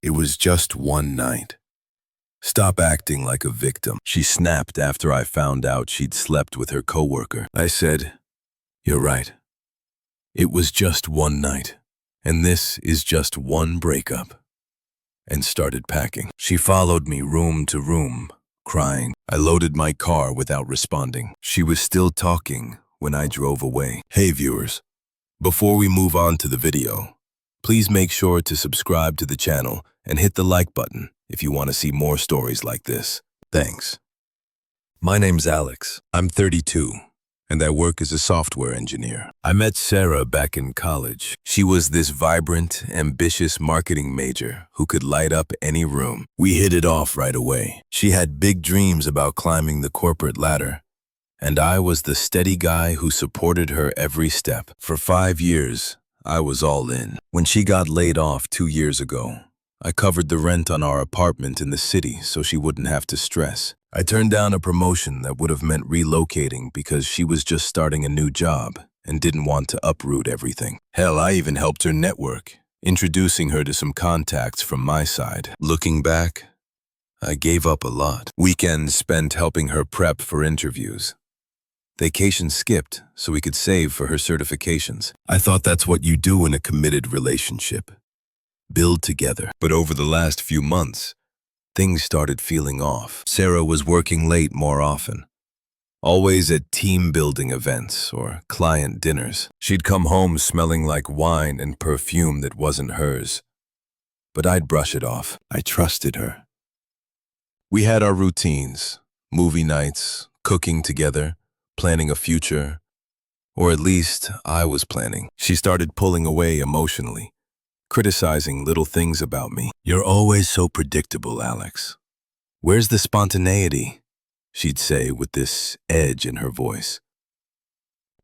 It was just one night. Stop acting like a victim, she snapped after I found out she'd slept with her coworker. I said, "You're right. It was just one night, and this is just one breakup," and started packing. She followed me room to room, crying. I loaded my car without responding. She was still talking when I drove away. Hey viewers, before we move on to the video, please make sure to subscribe to the channel and hit the like button if you want to see more stories like this. Thanks. My name's Alex. I'm 32, and I work as a software engineer. I met Sarah back in college. She was this vibrant, ambitious marketing major who could light up any room. We hit it off right away. She had big dreams about climbing the corporate ladder, and I was the steady guy who supported her every step. For 5 years, I was all in. When she got laid off 2 years ago, I covered the rent on our apartment in the city so she wouldn't have to stress. I turned down a promotion that would have meant relocating because she was just starting a new job and didn't want to uproot everything. Hell, I even helped her network, introducing her to some contacts from my side. Looking back, I gave up a lot. Weekends spent helping her prep for interviews. Vacation skipped so we could save for her certifications. I thought that's what you do in a committed relationship. Build together. But over the last few months, things started feeling off. Sarah was working late more often, always at team-building events or client dinners. She'd come home smelling like wine and perfume that wasn't hers. But I'd brush it off. I trusted her. We had our routines, movie nights, cooking together, planning a future, or at least I was planning. She started pulling away emotionally, criticizing little things about me. "You're always so predictable, Alex. Where's the spontaneity?" she'd say with this edge in her voice.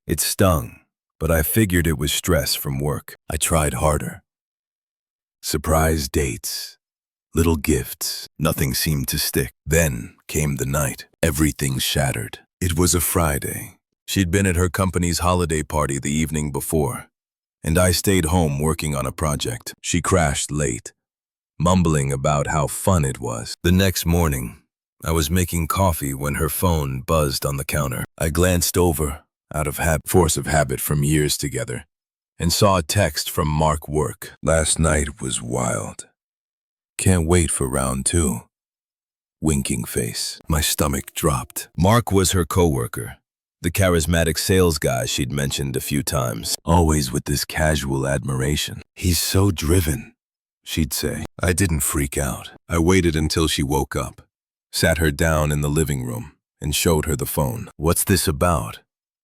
It stung, but I figured it was stress from work. I tried harder. Surprise dates, little gifts, nothing seemed to stick. Then came the night. Everything shattered. It was a Friday. She'd been at her company's holiday party the evening before, and I stayed home working on a project. She crashed late, mumbling about how fun it was. The next morning, I was making coffee when her phone buzzed on the counter. I glanced over, out of force of habit from years together, and saw a text from Mark Work. "Last night was wild. Can't wait for round 2. Winking face. My stomach dropped. Mark was her coworker, the charismatic sales guy she'd mentioned a few times, always with this casual admiration. "He's so driven," she'd say. I didn't freak out. I waited until she woke up, sat her down in the living room, and showed her the phone. "What's this about?"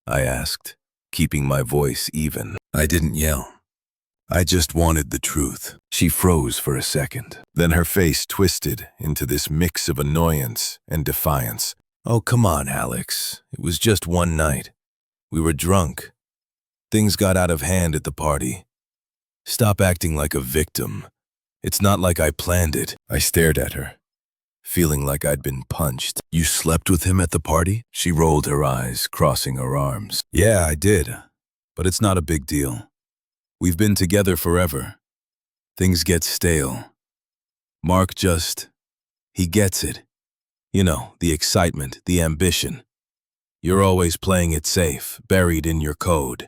I asked, keeping my voice even. I didn't yell. I just wanted the truth. She froze for a second. Then her face twisted into this mix of annoyance and defiance. "Oh, come on, Alex. It was just one night. We were drunk. Things got out of hand at the party. Stop acting like a victim. It's not like I planned it." I stared at her, feeling like I'd been punched. "You slept with him at the party?" She rolled her eyes, crossing her arms. "Yeah, I did. But it's not a big deal. We've been together forever. Things get stale. Mark he gets it. You know, the excitement, the ambition. You're always playing it safe, buried in your code.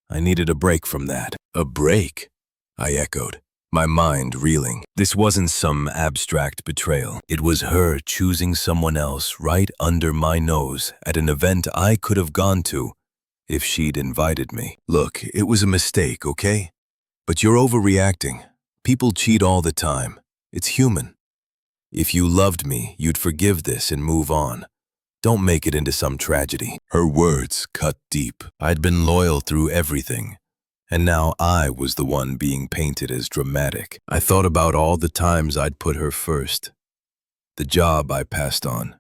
I needed a break from that." "A break?" I echoed, my mind reeling. This wasn't some abstract betrayal. It was her choosing someone else right under my nose at an event I could have gone to if she'd invited me. "Look, it was a mistake, okay? But you're overreacting. People cheat all the time. It's human. If you loved me, you'd forgive this and move on. Don't make it into some tragedy." Her words cut deep. I'd been loyal through everything, and now I was the one being painted as dramatic. I thought about all the times I'd put her first, the job I passed on,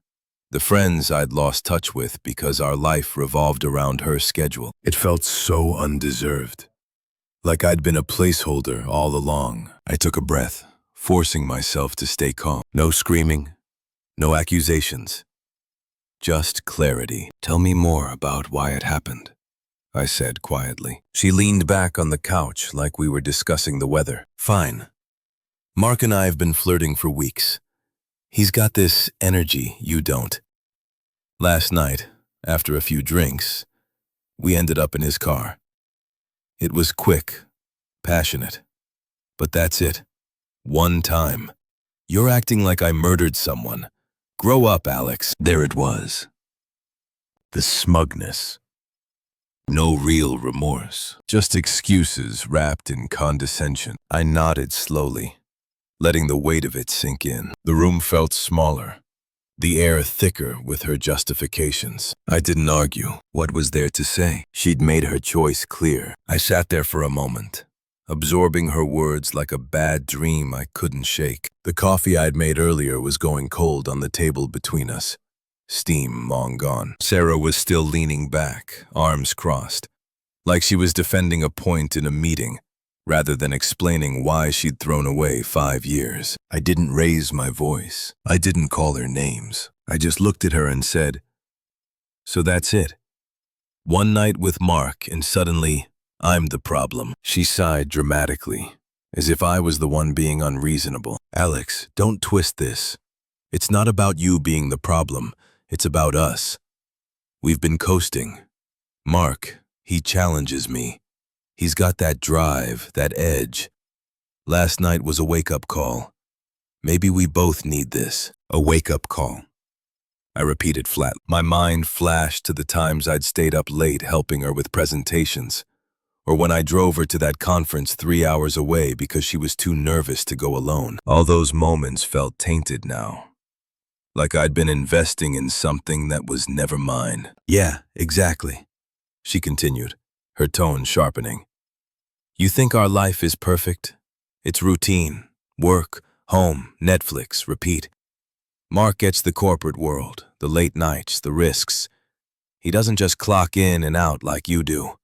the friends I'd lost touch with because our life revolved around her schedule. It felt so undeserved, like I'd been a placeholder all along. I took a breath, forcing myself to stay calm. No screaming, no accusations, just clarity. "Tell me more about why it happened," I said quietly. She leaned back on the couch like we were discussing the weather. "Fine. Mark and I have been flirting for weeks. He's got this energy you don't. Last night, after a few drinks, we ended up in his car. It was quick, passionate, but that's it. One time. You're acting like I murdered someone. Grow up, Alex. There it was. The smugness. No real remorse. Just excuses wrapped in condescension. I nodded slowly, letting the weight of it sink in. The room felt smaller, the air thicker with her justifications. I didn't argue. What was there to say? She'd made her choice clear. I sat there for a moment, absorbing her words like a bad dream I couldn't shake. The coffee I'd made earlier was going cold on the table between us, steam long gone. Sarah was still leaning back, arms crossed, like she was defending a point in a meeting, rather than explaining why she'd thrown away 5 years. I didn't raise my voice. I didn't call her names. I just looked at her and said, "So that's it. One night with Mark and suddenly, I'm the problem." She sighed dramatically, as if I was the one being unreasonable. "Alex, don't twist this. It's not about you being the problem. It's about us. We've been coasting. Mark, he challenges me. He's got that drive, that edge. Last night was a wake-up call. Maybe we both need this." A wake-up call. I repeated flat. My mind flashed to the times I'd stayed up late helping her with presentations, or when I drove her to that conference 3 hours away because she was too nervous to go alone. All those moments felt tainted now, like I'd been investing in something that was never mine. "Yeah, exactly," she continued, her tone sharpening. "You think our life is perfect? It's routine, work, home, Netflix, repeat. Mark gets the corporate world, the late nights, the risks. He doesn't just clock in and out like you do.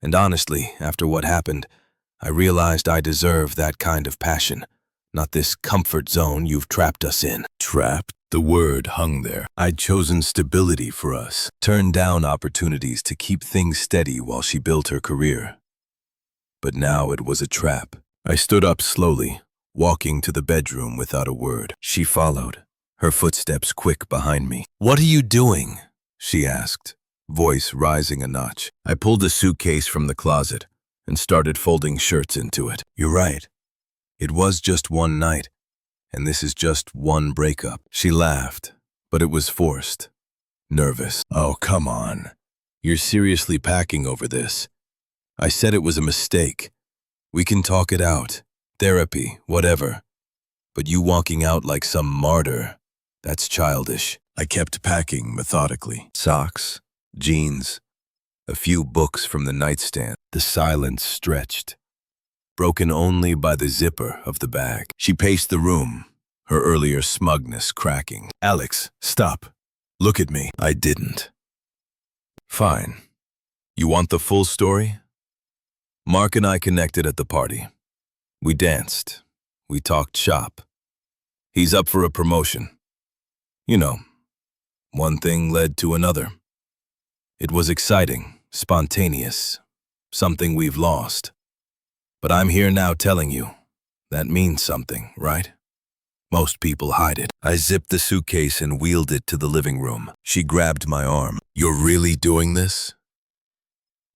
And honestly, after what happened, I realized I deserve that kind of passion, not this comfort zone you've trapped us in." Trapped? The word hung there. I'd chosen stability for us, turned down opportunities to keep things steady while she built her career. But now it was a trap. I stood up slowly, walking to the bedroom without a word. She followed, her footsteps quick behind me. "What are you doing?" she asked, voice rising a notch. I pulled a suitcase from the closet and started folding shirts into it. "You're right. It was just one night, and this is just one breakup." She laughed, but it was forced, nervous. "Oh, come on. You're seriously packing over this. I said it was a mistake. We can talk it out. Therapy, whatever. But you walking out like some martyr, that's childish." I kept packing methodically. Socks, jeans, a few books from the nightstand. The silence stretched, broken only by the zipper of the bag. She paced the room, her earlier smugness cracking. "Alex, stop. Look at me." I didn't. "Fine. You want the full story?" Mark and I connected at the party. We danced. We talked shop. He's up for a promotion. You know, one thing led to another. It was exciting, spontaneous, something we've lost. But I'm here now telling you, that means something, right? Most people hide it. I zipped the suitcase and wheeled it to the living room. She grabbed my arm. "You're really doing this?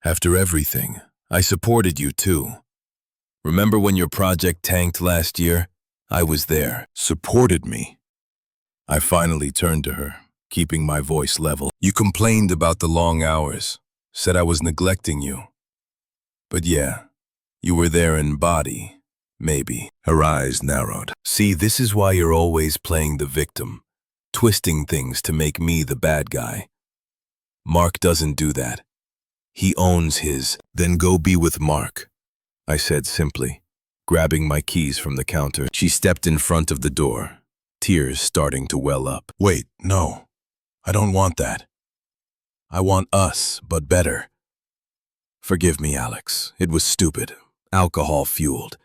After everything, I supported you too. Remember when your project tanked last year? I was there." "Supported me?" I finally turned to her, keeping my voice level. "You complained about the long hours, said I was neglecting you. But yeah, you were there in body, maybe." Her eyes narrowed. "See, this is why you're always playing the victim, twisting things to make me the bad guy. Mark doesn't do that. He owns his." "Then go be with Mark," I said simply, grabbing my keys from the counter. She stepped in front of the door, tears starting to well up. "Wait, no. I don't want that. I want us, but better." "Forgive me, Alex. It was stupid, alcohol-fueled.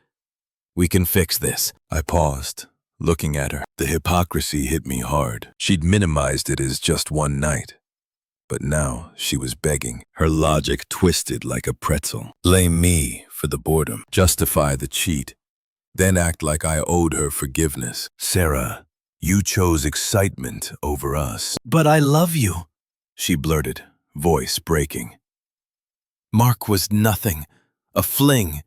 We can fix this." I paused, looking at her. The hypocrisy hit me hard. She'd minimized it as just one night. But now she was begging, her logic twisted like a pretzel. Blame me for the boredom, justify the cheat. then act like I owed her forgiveness. Sarah, you chose excitement over us. But I love you, she blurted, voice breaking. Mark was nothing, a fling.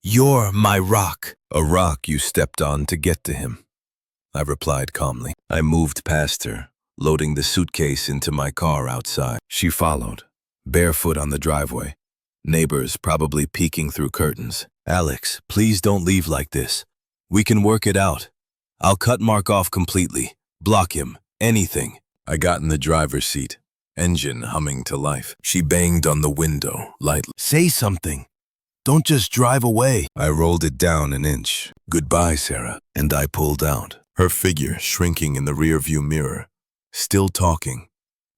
You're my rock. A rock you stepped on to get to him, I replied calmly. I moved past her, loading the suitcase into my car outside. She followed, barefoot on the driveway, neighbors probably peeking through curtains. Alex, please don't leave like this. We can work it out. I'll cut Mark off completely, block him, anything. I got in the driver's seat, engine humming to life. She banged on the window lightly. Say something. Don't just drive away. I rolled it down an inch. Goodbye, Sarah. And I pulled out, her figure shrinking in the rearview mirror, still talking,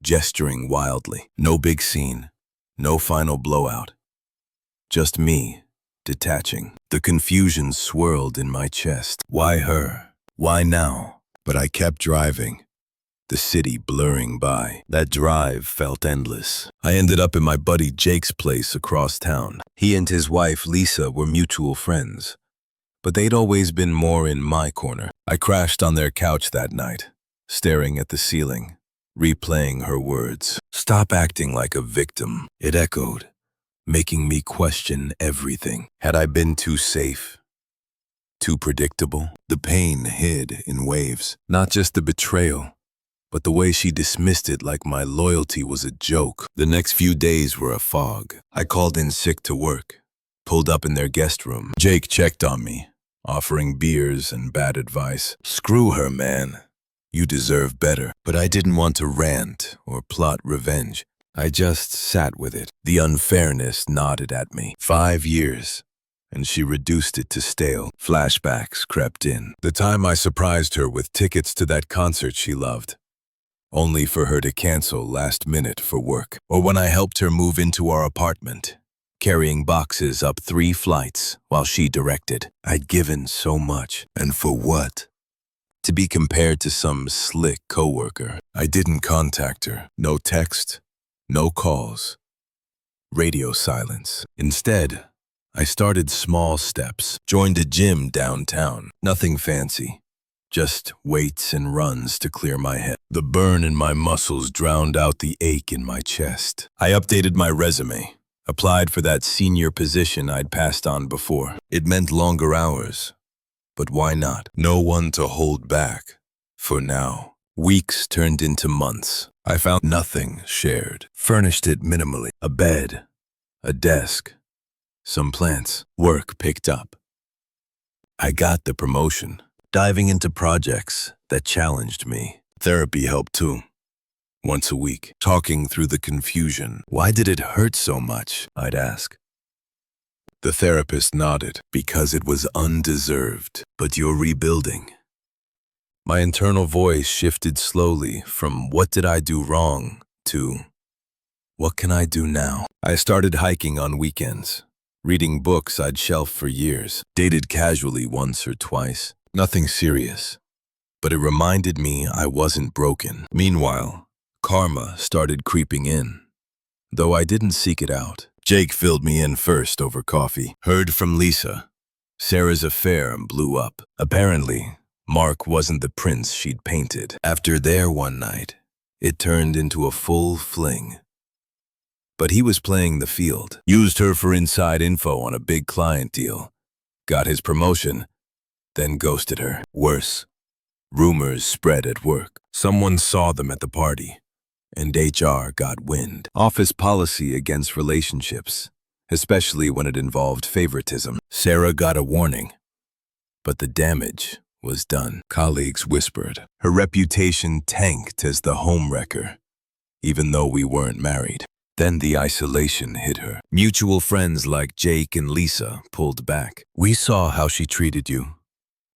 gesturing wildly. No big scene, no final blowout. Just me, detaching. The confusion swirled in my chest. Why her? Why now? But I kept driving, the city blurring by. That drive felt endless. I ended up in my buddy Jake's place across town. He and his wife, Lisa, were mutual friends, but they'd always been more in my corner. I crashed on their couch that night, staring at the ceiling, replaying her words. Stop acting like a victim, it echoed, making me question everything. Had I been too safe? Too predictable? The pain hid in waves, not just the betrayal, but the way she dismissed it like my loyalty was a joke. The next few days were a fog. I called in sick to work, pulled up in their guest room. Jake checked on me, offering beers and bad advice. Screw her, man. You deserve better. But I didn't want to rant or plot revenge. I just sat with it. The unfairness nodded at me. 5 years, and she reduced it to stale. Flashbacks crept in. The time I surprised her with tickets to that concert she loved, only for her to cancel last minute for work. Or when I helped her move into our apartment, carrying boxes up 3 flights while she directed. I'd given so much. And for what? To be compared to some slick coworker. I didn't contact her. No text, no calls, radio silence. Instead, I started small steps, joined a gym downtown. Nothing fancy, just weights and runs to clear my head. The burn in my muscles drowned out the ache in my chest. I updated my resume, applied for that senior position I'd passed on before. It meant longer hours, but why not? No one to hold back, for now. Weeks turned into months. I found nothing shared, furnished it minimally. A bed, a desk, some plants. Work picked up. I got the promotion, diving into projects that challenged me. Therapy helped too. Once a week, talking through the confusion. Why did it hurt so much? I'd ask. The therapist nodded. Because it was undeserved. But you're rebuilding. My internal voice shifted slowly from what did I do wrong to what can I do now? I started hiking on weekends, reading books I'd shelved for years, dated casually once or twice. Nothing serious, but it reminded me I wasn't broken. Meanwhile, karma started creeping in, though I didn't seek it out. Jake filled me in first over coffee. Heard from Lisa. Sarah's affair blew up. Apparently, Mark wasn't the prince she'd painted. After their one night, it turned into a full fling. But he was playing the field. Used her for inside info on a big client deal. Got his promotion, then ghosted her. Worse, rumors spread at work. Someone saw them at the party, and HR got wind. Office policy against relationships, especially when it involved favoritism. Sarah got a warning, but the damage was done. Colleagues whispered. Her reputation tanked as the homewrecker, even though we weren't married. Then the isolation hit her. Mutual friends like Jake and Lisa pulled back. We saw how she treated you,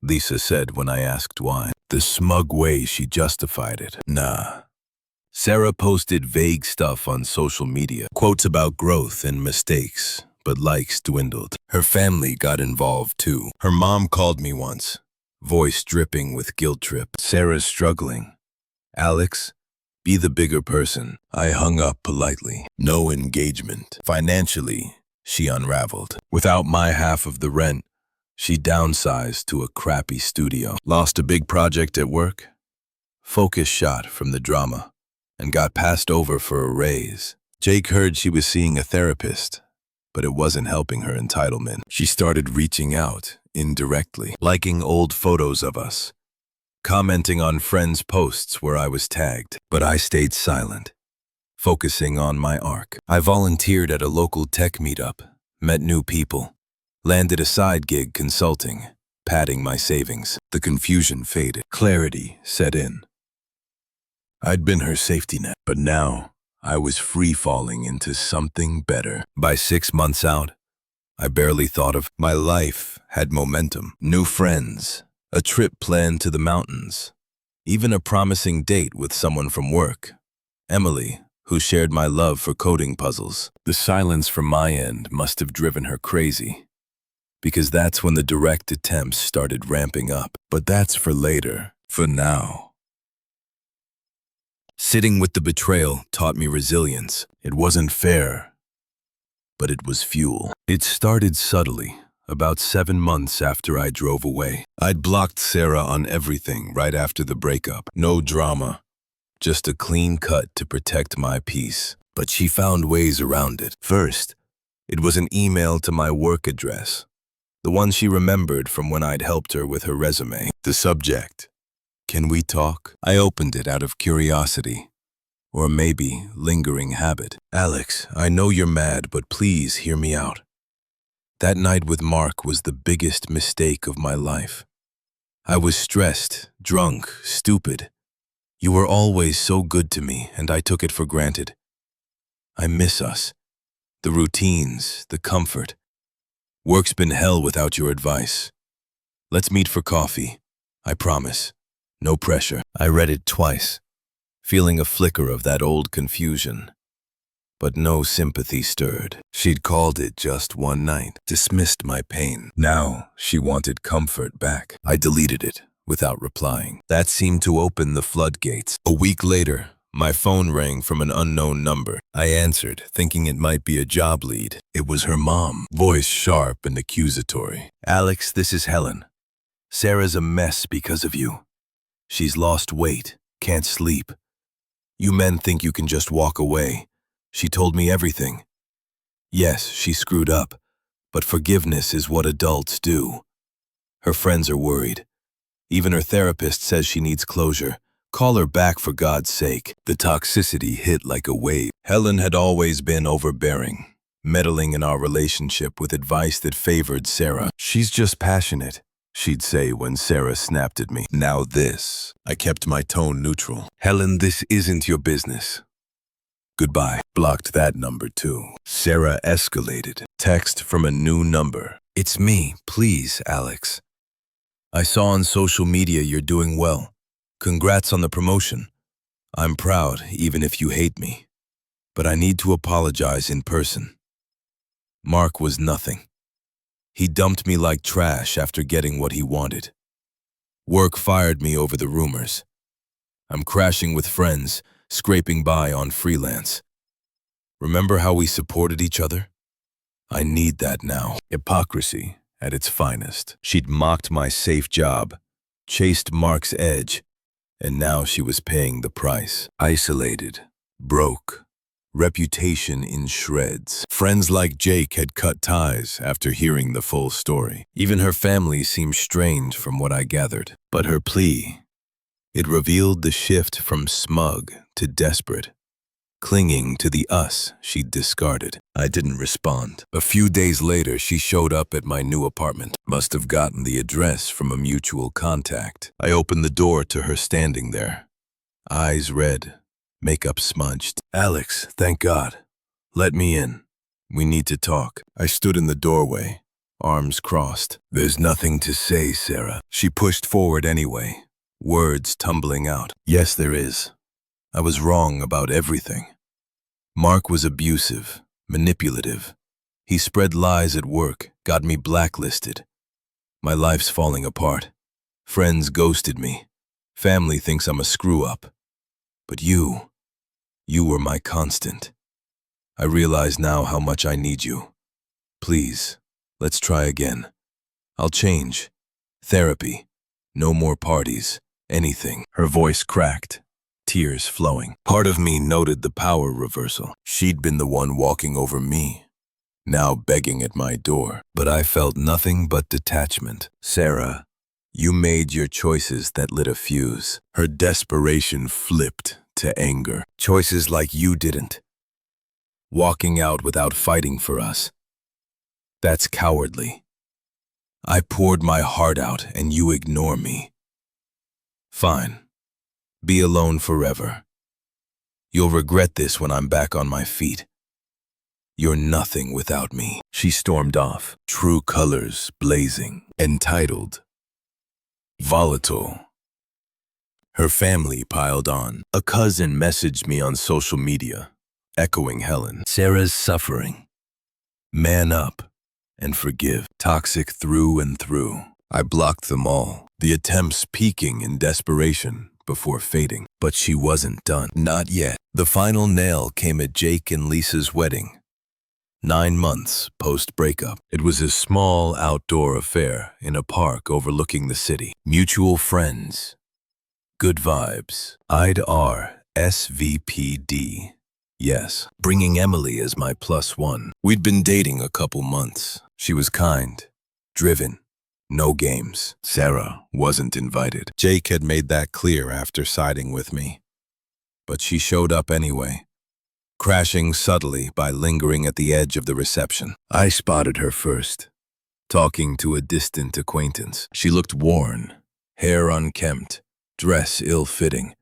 Lisa said when I asked why. The smug way she justified it. Nah. Sarah posted vague stuff on social media, quotes about growth and mistakes, but likes dwindled. Her family got involved too. Her mom called me once, voice dripping with guilt trip. Sarah's struggling. Alex, be the bigger person. I hung up politely. No engagement. Financially, she unraveled. Without my half of the rent, She downsized to a crappy studio, lost a big project at work, focus shot from the drama, and got passed over for a raise. Jake heard she was seeing a therapist, but it wasn't helping her entitlement. She started reaching out, indirectly, liking old photos of us, commenting on friends' posts where I was tagged. But I stayed silent, focusing on my arc. I volunteered at a local tech meetup, met new people, landed a side gig consulting, padding my savings. The confusion faded. Clarity set in. I'd been her safety net, but now I was free-falling into something better. By 6 months out, I barely thought of my life had momentum. New friends, a trip planned to the mountains, even a promising date with someone from work, Emily, who shared my love for coding puzzles. The silence from my end must have driven her crazy, because that's when the direct attempts started ramping up. But that's for later. For now, sitting with the betrayal taught me resilience. It wasn't fair, but it was fuel. It started subtly, about 7 months after I drove away. I'd blocked Sarah on everything right after the breakup. No drama, just a clean cut to protect my peace. But she found ways around it. First, it was an email to my work address, the one she remembered from when I'd helped her with her resume. The subject, "Can we talk?" I opened it out of curiosity, or maybe lingering habit. "Alex, I know you're mad, but please hear me out. That night with Mark was the biggest mistake of my life. I was stressed, drunk, stupid. You were always so good to me, and I took it for granted. I miss us. The routines, the comfort. Work's been hell without your advice. Let's meet for coffee. I promise. No pressure." I read it twice, feeling a flicker of that old confusion. But no sympathy stirred. She'd called it just one night, dismissed my pain. Now she wanted comfort back. I deleted it without replying. That seemed to open the floodgates. A week later, my phone rang from an unknown number. I answered, thinking it might be a job lead. It was her mom, voice sharp and accusatory. "Alex, this is Helen. Sarah's a mess because of you. She's lost weight, can't sleep. You men think you can just walk away. She told me everything. Yes, she screwed up, but forgiveness is what adults do. Her friends are worried. Even her therapist says she needs closure. Call her back for God's sake." The toxicity hit like a wave. Helen had always been overbearing, meddling in our relationship with advice that favored Sarah. "She's just passionate," she'd say when Sarah snapped at me. Now this. I kept my tone neutral. "Helen, this isn't your business. Goodbye." Blocked that number too. Sarah escalated. Text from a new number. "It's me, please, Alex. I saw on social media you're doing well. Congrats on the promotion. I'm proud, even if you hate me. But I need to apologize in person. Mark was nothing. He dumped me like trash after getting what he wanted. Work fired me over the rumors. I'm crashing with friends, scraping by on freelance. Remember how we supported each other? I need that now." Hypocrisy at its finest. She'd mocked my safe job, chased Mark's edge, and now she was paying the price. Isolated, broke, reputation in shreds. Friends like Jake had cut ties after hearing the full story. Even her family seemed strange from what I gathered. But her plea, it revealed the shift from smug to desperate, clinging to the us she'd discarded. I didn't respond. A few days later, she showed up at my new apartment. Must have gotten the address from a mutual contact. I opened the door to her standing there, eyes red, makeup smudged. "Alex, thank God. Let me in. We need to talk." I stood in the doorway, arms crossed. "There's nothing to say, Sarah." She pushed forward anyway, words tumbling out. "Yes, there is. I was wrong about everything. Mark was abusive, manipulative. He spread lies at work, got me blacklisted. My life's falling apart. Friends ghosted me. Family thinks I'm a screw-up. But you were my constant. I realize now how much I need you. Please, let's try again. I'll change. Therapy. No more parties. Anything. Her voice cracked, tears flowing. Part of me noted the power reversal. She'd been the one walking over me, now begging at my door. But I felt nothing but detachment. Sarah, you made your choices that lit a fuse. Her desperation flipped to anger. Choices like you didn't. Walking out without fighting for us. That's cowardly. I poured my heart out and you ignore me. Fine. Be alone forever. You'll regret this when I'm back on my feet. You're nothing without me. She stormed off, true colors blazing, entitled, volatile. Her family piled on. A cousin messaged me on social media, echoing Helen. Sarah's suffering. Man up and forgive. Toxic through and through. I blocked them all, the attempts peaking in desperation before fading. But she wasn't done. Not yet. The final nail came at Jake and Lisa's wedding. 9 months post-breakup. It was a small outdoor affair in a park overlooking the city. Mutual friends. Good vibes. I'd RSVPD. Yes, bringing Emily as my +1. We'd been dating a couple months. She was kind, driven, no games. Sarah wasn't invited. Jake had made that clear after siding with me. But she showed up anyway, crashing subtly by lingering at the edge of the reception. I spotted her first, talking to a distant acquaintance. She looked worn, hair unkempt, dress ill-fitting,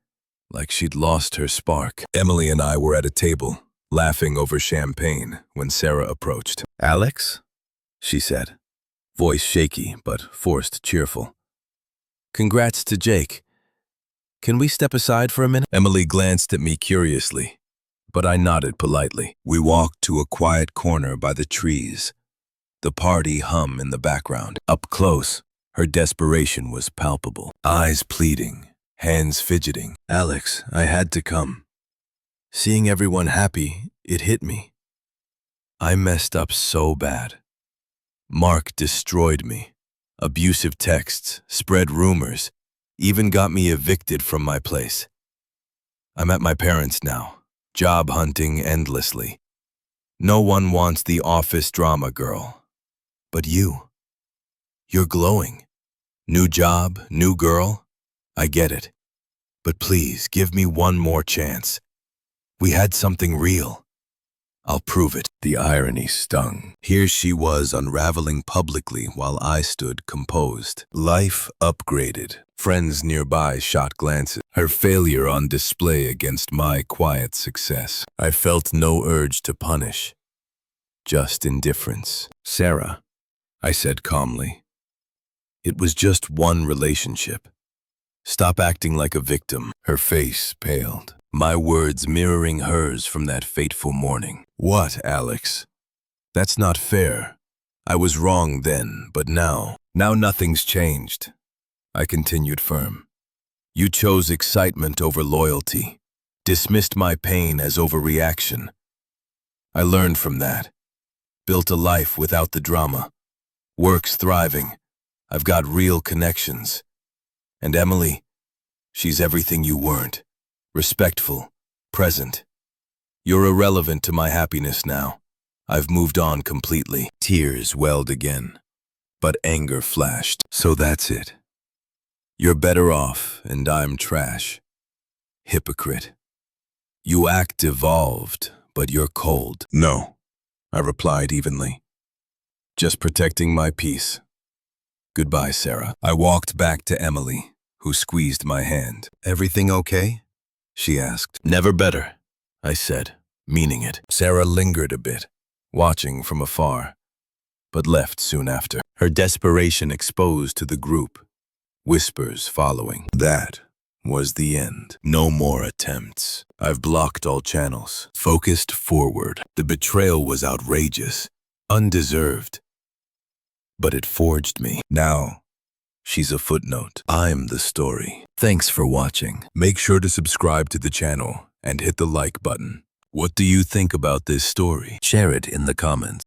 like she'd lost her spark. Emily and I were at a table, laughing over champagne, when Sarah approached. "Alex?" she said, voice shaky but forced cheerful. "Congrats to Jake. Can we step aside for a minute?" Emily glanced at me curiously, but I nodded politely. We walked to a quiet corner by the trees, the party hum in the background. Up close, her desperation was palpable. Eyes pleading, hands fidgeting. "Alex, I had to come. Seeing everyone happy, it hit me. I messed up so bad. Mark destroyed me. Abusive texts, spread rumors, even got me evicted from my place. I'm at my parents' now, job hunting endlessly. No one wants the office drama girl. But you're glowing. New job, new girl. I get it. But please, give me one more chance. We had something real. I'll prove it." The irony stung. Here she was unraveling publicly while I stood composed. Life upgraded. Friends nearby shot glances. Her failure on display against my quiet success. I felt no urge to punish, just indifference. "Sarah," I said calmly, "it was just one relationship. Stop acting like a victim." Her face paled, my words mirroring hers from that fateful morning. "What, Alex? That's not fair. I was wrong then, but now nothing's changed." I continued firm. "You chose excitement over loyalty, dismissed my pain as overreaction. I learned from that, built a life without the drama. Work's thriving. I've got real connections. And Emily, she's everything you weren't. Respectful, present. You're irrelevant to my happiness now. I've moved on completely." Tears welled again, but anger flashed. "So that's it. You're better off and I'm trash. Hypocrite. You act evolved, but you're cold." "No," I replied evenly. "Just protecting my peace. Goodbye, Sarah." I walked back to Emily, who squeezed my hand. "Everything okay?" she asked. "Never better," I said, meaning it. Sarah lingered a bit, watching from afar, but left soon after. Her desperation exposed to the group, whispers following. That was the end. No more attempts. I've blocked all channels, focused forward. The betrayal was outrageous, undeserved, but it forged me. Now, she's a footnote. I'm the story. Thanks for watching. Make sure to subscribe to the channel and hit the like button. What do you think about this story? Share it in the comments.